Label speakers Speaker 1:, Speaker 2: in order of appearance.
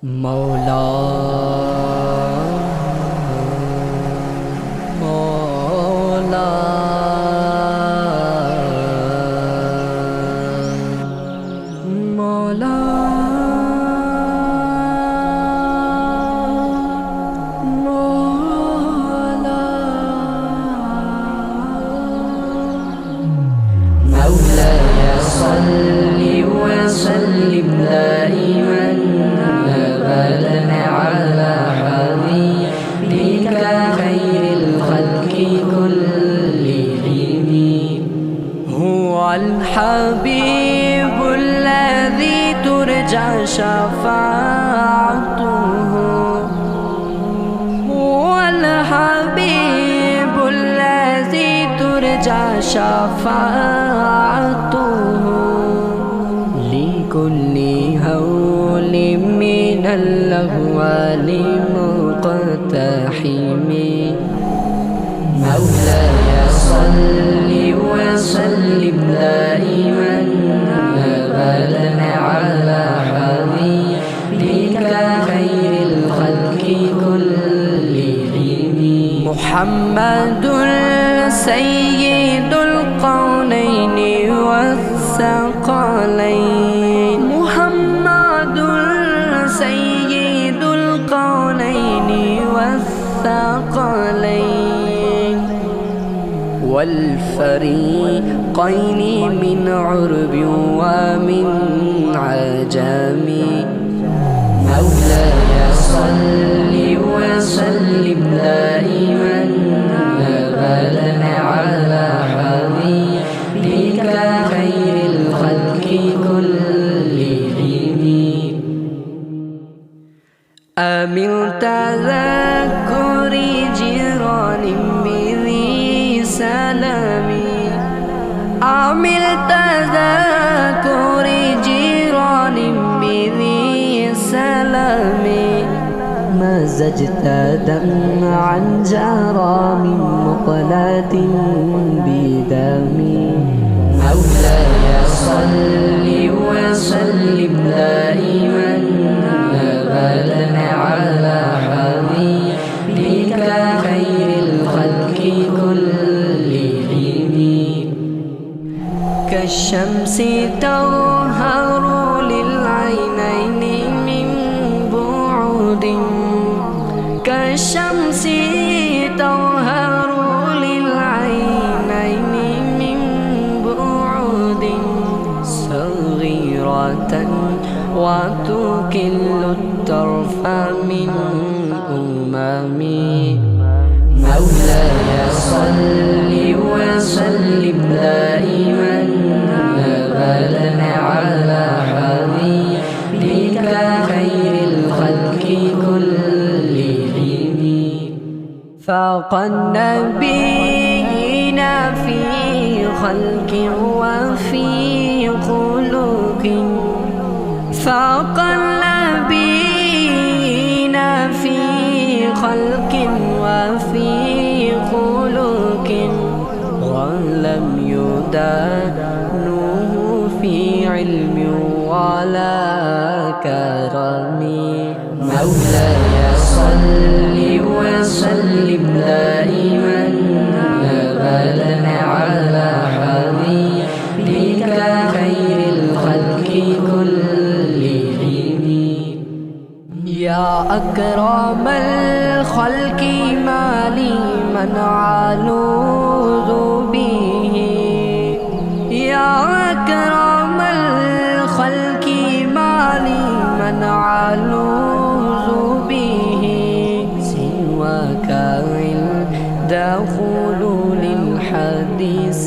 Speaker 1: مولا مولا مولا
Speaker 2: مولاي صل وسلم دائما أبدا على حبيبك خير الخلق كلهم.
Speaker 1: هو الحبيب الذي ترجى شفاعته، هو الحبيب الذي ترجى شفاعته، لكل هول من الأهوال مقتحم.
Speaker 2: مولاي صل وسلم دائما أبدا على حبيبك خير الخلق كلهم.
Speaker 1: محمد سيد القولين والثقلين، محمد سيد القولين والثقلين، والفريقين من عرب ومن عجم.
Speaker 2: مولاي صل وسلم دائما أبدا على حبيبك خير الخلق كلهم.
Speaker 1: أمن تذكر جيران بذي سلامي، أمن تذكر جيران بذي سلامي، مزجت دمعا جرى من مقلة بدمي.
Speaker 2: مولاي صل وسلم دائما أبدا على حبيبك خير الخلق كلهم.
Speaker 1: كالشمس تظهر للعينين من بعد، كالشمس تظهر للعينين من بعد، صغيرة وتكل الطرف من أمامي.
Speaker 2: مولاي صل وسلم دائما أبدا على حبيبك خير الخلق كلهم.
Speaker 1: فاق النبيين في خلق وفي خلق، فاق النبيين في خلق وفي خلق، ولم يدانوه في علم ولا كرم.
Speaker 2: مولاي صل وسلم دائما أبدا على حبيبك خير الخلق كلهم.
Speaker 1: يا أكرم الخلق ما لي من ألوذ به، يا أكرم الخلق ما لي من ألوذ به، سواك عند خلول الحديث